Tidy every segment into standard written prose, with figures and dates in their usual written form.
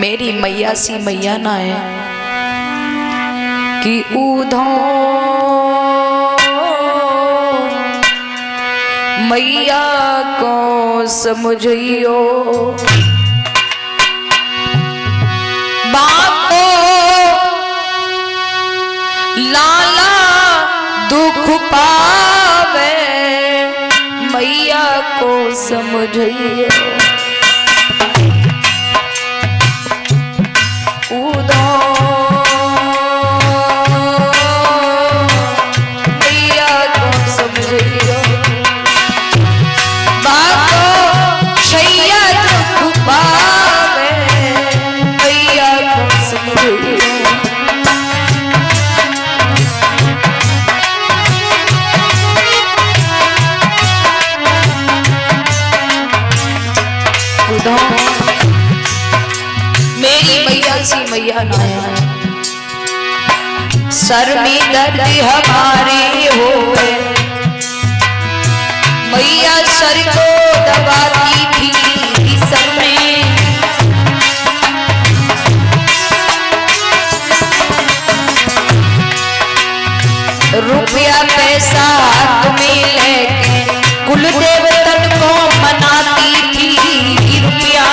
मेरी मैया सी मैया ना है कि उधो मैया को समझियो बाको लाला दुख पावे मैया को समझियो मेरी मैया सी मैया ना है सर में दर्द हमारे हो मैया सर को दबाती थी सर में रुपया पैसा हाथ में लेके कुल देवतन को मनाती थी रुपया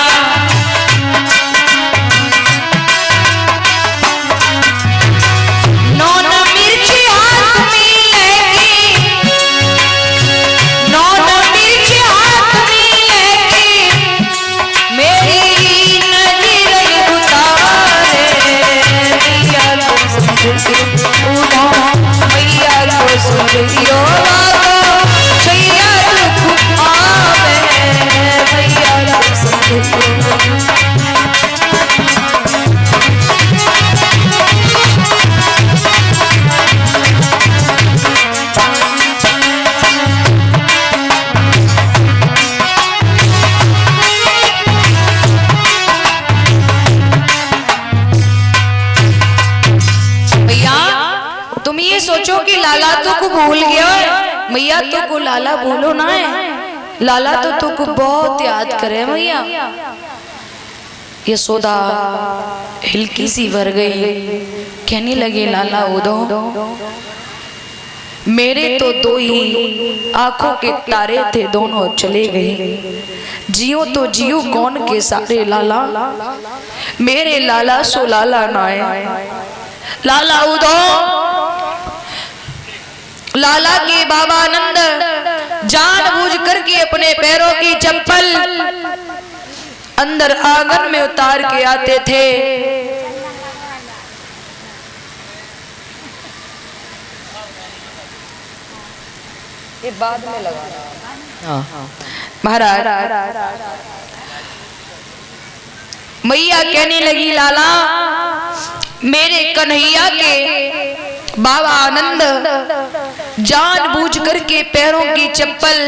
सोचो कि लाला तो को भूल गया है मैया तो को लाला भूलो ना है लाला तो को बहुत याद करे मैया यशोदा हिलकी सी भर गई कहने लगे लाला उदो मेरे तो दो ही आंखों के तारे थे दोनों चले गए जियो तो जियो कौन के सारे लाला मेरे लाला सो लाला ना है लाला उदो लाला के बाबा आनंद जानबूझ करके अपने पैरों की चप्पल अंदर आंगन में उतार के आते थे ये बाद में लगा महाराज मैया कहने लगी लाला मेरे कन्हैया के बाबा आनंद जानबूझ करके पैरों की चप्पल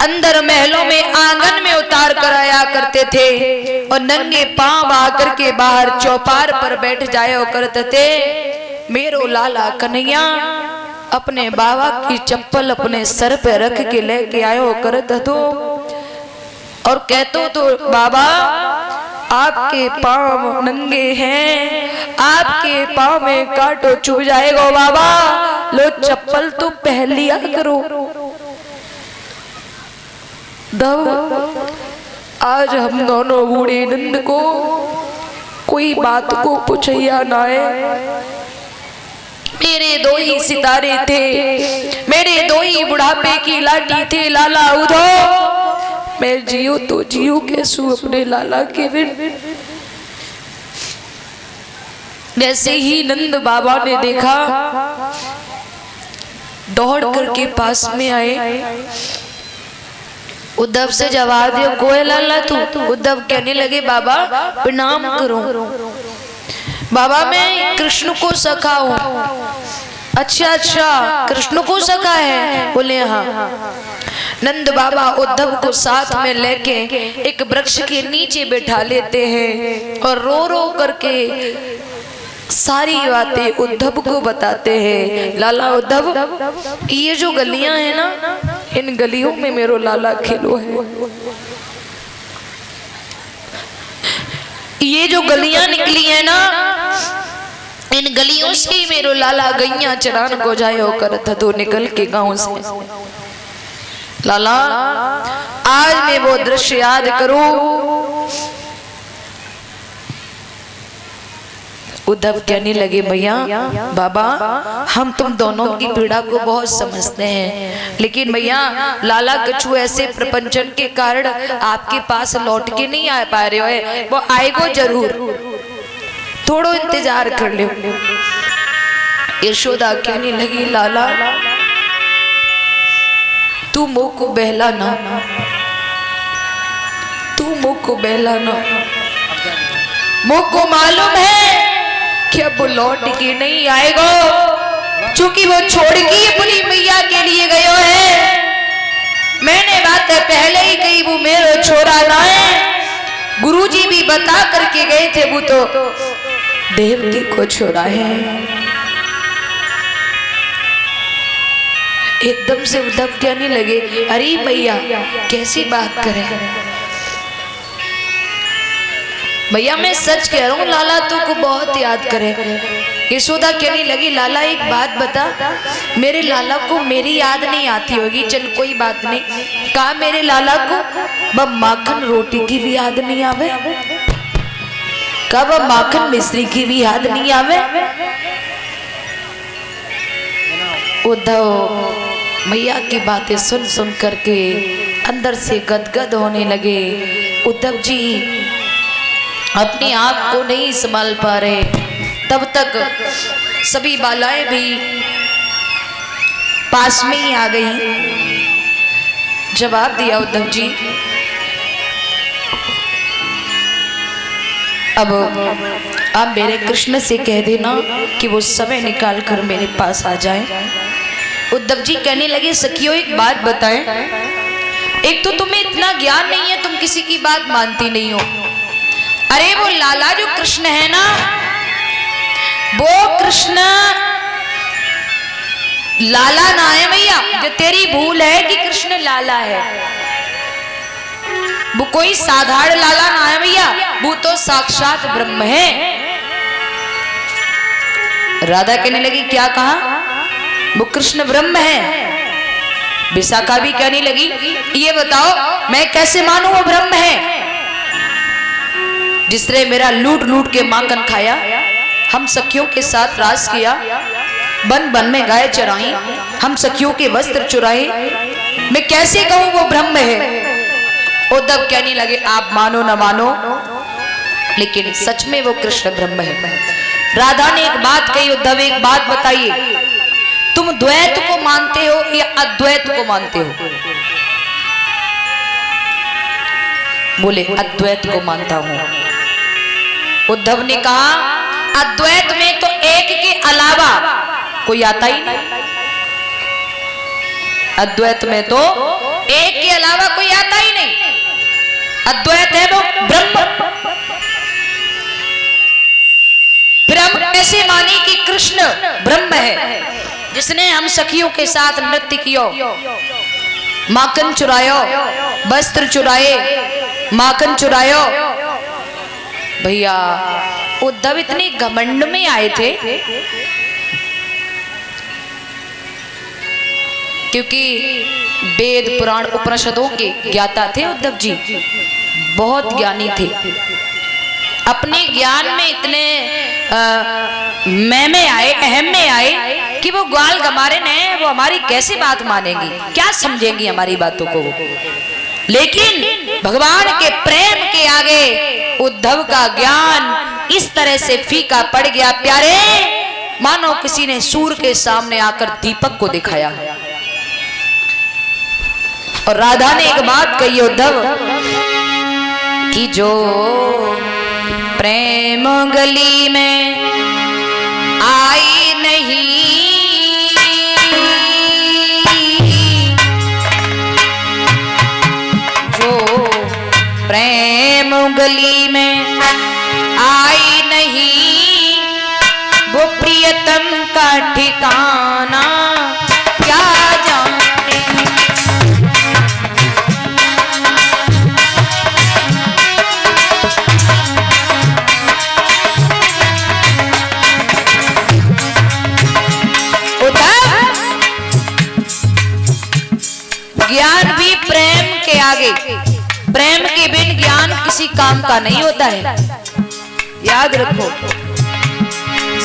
अंदर महलों में आंगन में उतार कर आया करते थे और नंगे पांव आकर के बाहर चौपार पर बैठ जाया करते थे मेरो लाला कन्हैया अपने बाबा की चप्पल अपने सर पे रख के लेके आयो करते तो और कहतो तो बाबा आपके पांव नंगे हैं आपके पांव में कांटो चुभ जाएगा बाबा लो चप्पल तो पहन लिया करो दब आज हम दोनों बूढ़े नंद को कोई बात को पूछिया ना है मेरे दो ही सितारे थे मेरे दो ही बुढ़ापे की लाठी थे लाला उधो मैं जियो तो जियो कैसू अपने लाला के बिन वैसे ही नंद बाबा ने देखा दौड़ करके पास में आए उद्धव से जवाब दिया कोई लाला तू उद्धव कहने लगे बाबा प्रणाम करो बाबा मैं कृष्ण को सखा हूँ अच्छा कृष्ण को सखा है बोले हाँ नंद बाबा उद्धव को साथ में लेके एक वृक्ष के नीचे बैठा लेते हैं और रो रो करके सारी बातें उद्धव को बताते हैं लाला उद्धव ये जो गलियां हैं ना इन गलियों में मेरा लाला खेलो है ये जो गलियां निकली है ना, इन गलियों से ही मेरो लाला गैया चरान को जाए होकर तो निकल के गांव से। लाला आज मैं वो दृश्य याद करूं। उद्धव कहने लगे भैया बाबा हम तुम दोनों की पीड़ा को बहुत समझते हैं, लेकिन भैया लाला कछु ऐसे प्रपंचन के कारण आपके पास लौट के नहीं आ पा रहे हो, वो आएगो जरूर, थोड़ो इंतजार कर लो। यशोदा कहने लगी लाला तू मुंह को बहला ना, तू मुंह को बहला ना, मुंह को मालूम है कि अब वो लौट के नहीं आएगा, क्योंकि वो छोड़ के अपनी मैया के लिए गयो है। मैंने बात पहले ही कही वो मेरा छोरा ना है, गुरुजी भी बता करके गए थे वो तो देवकी को छोरा है। एकदम से उद्धव कहने लगे अरे भैया कैसी बात करे भैया, मैं सच कह रहा हूँ लाला तू को बहुत याद करे। यशोदा कहने लगी लाला एक बात बता, मेरे लाला को मेरी याद नहीं आती होगी, चल कोई बात नहीं, कहा मेरे लाला को माखन रोटी की भी याद नहीं आवे, कब माखन मिश्री की भी याद नहीं आवे। उद्धव मैया की बातें सुन सुन करके अंदर से गदगद होने लगे। उद्धव जी अपने आप को नहीं संभाल पा रहे। तब तक सभी बालाएं भी पास में ही आ गई। जवाब दिया उद्धव जी अब आप मेरे कृष्ण से कह देना कि वो समय निकाल कर मेरे पास आ जाए। उद्धव जी कहने लगे सखियों एक बात बताएं, एक तो तुम्हें इतना ज्ञान नहीं है, तुम किसी की बात मानती नहीं हो। अरे वो लाला जो कृष्ण है ना, वो कृष्ण लाला ना है भैया, जो तेरी भूल है कि कृष्ण लाला है, वो कोई साधारण लाला ना है भैया, वो तो साक्षात ब्रह्म है। राधा कहने लगी क्या कहा, वो कृष्ण ब्रह्म है। विशाखा भी कहने लगी ये बताओ मैं कैसे मानूं वो ब्रह्म है, जिसने मेरा लूट लूट के माखन खाया, हम सखियों के साथ रास किया, बन बन में गाय चराई, हम सखियों के वस्त्र चुराए, मैं कैसे कहूं वो ब्रह्म है। उद्धव कहने लगे आप मानो न मानो, लेकिन सच में वो कृष्ण ब्रह्म है। राधा ने एक बात कही, उद्धव एक बात बताइए, तुम द्वैत को मानते हो या अद्वैत को मानते हो। बोले अद्वैत को मानता हूं। उद्धव ने कहा अद्वैत में तो एक के अलावा कोई आता ही नहीं, अद्वैत में तो एक के अलावा कोई आता ही नहीं, अद्वैत है वो ब्रह्म। फिर हम कैसे माने कि कृष्ण ब्रह्म है, जिसने हम सखियों के साथ नृत्य किया, माखन चुरायो, वस्त्र चुराए, माखन चुरायो। भैया उद्धव इतने घमंड में आए थे क्योंकि वेद पुराण उपनिषदों के ज्ञाता थे उद्धव जी, बहुत ज्ञानी थे। अपने ज्ञान में इतने मैं में आए, अहम में आए कि वो ग्वाल गमारे ने वो हमारी कैसे बात मानेंगी, क्या समझेंगी हमारी बातों को। लेकिन भगवान के प्रेम के आगे उद्धव का ज्ञान इस तरह से फीका पड़ गया प्यारे, मानो किसी ने सूर के सामने आकर दीपक को दिखाया। और राधा ने एक बात कही उद्धव कि जो प्रेम गली में आई नहीं, जो प्रेम गली में आई नहीं, वो प्रियतम का ठिकाना क्या जाने। आगे। प्रेम के बिन ज्ञान किसी काम का नहीं होता है, याद रखो।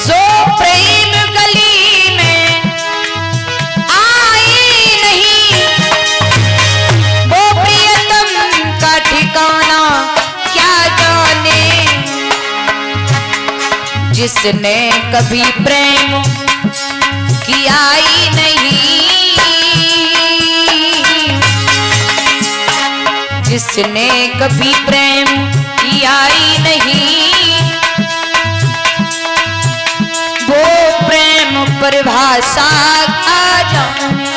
सो प्रेम गली में आई नहीं, वो प्रियतम का ठिकाना क्या जाने। जिसने कभी प्रेम किया ही नहीं, जिसने कभी प्रेम किया ही नहीं, वो प्रेम परिभाषा आ जाने।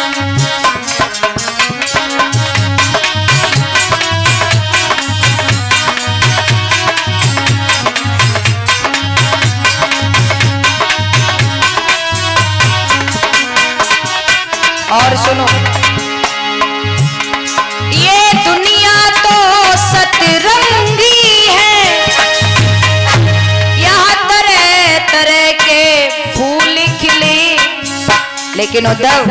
और सुनो, ये दुनिया तो सतरंगी है, यहाँ तरह तरह के फूल खिले, लेकिन उद्धव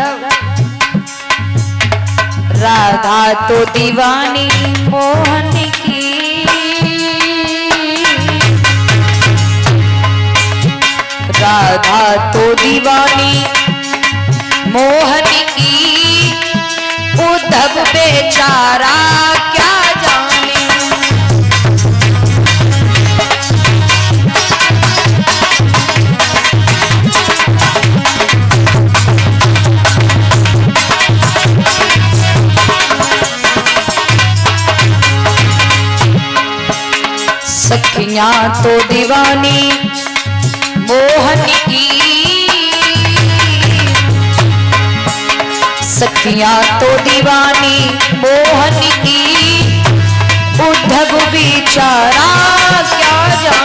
राधा तो दीवानी मोहन की, राधा तो दीवानी मोहन की, उद्धव बेचारा क्या जाने। सखियां तो दीवानी मोहन की, सखियां तो दीवानी मोहन की, उद्धव बेचारा क्या जाने।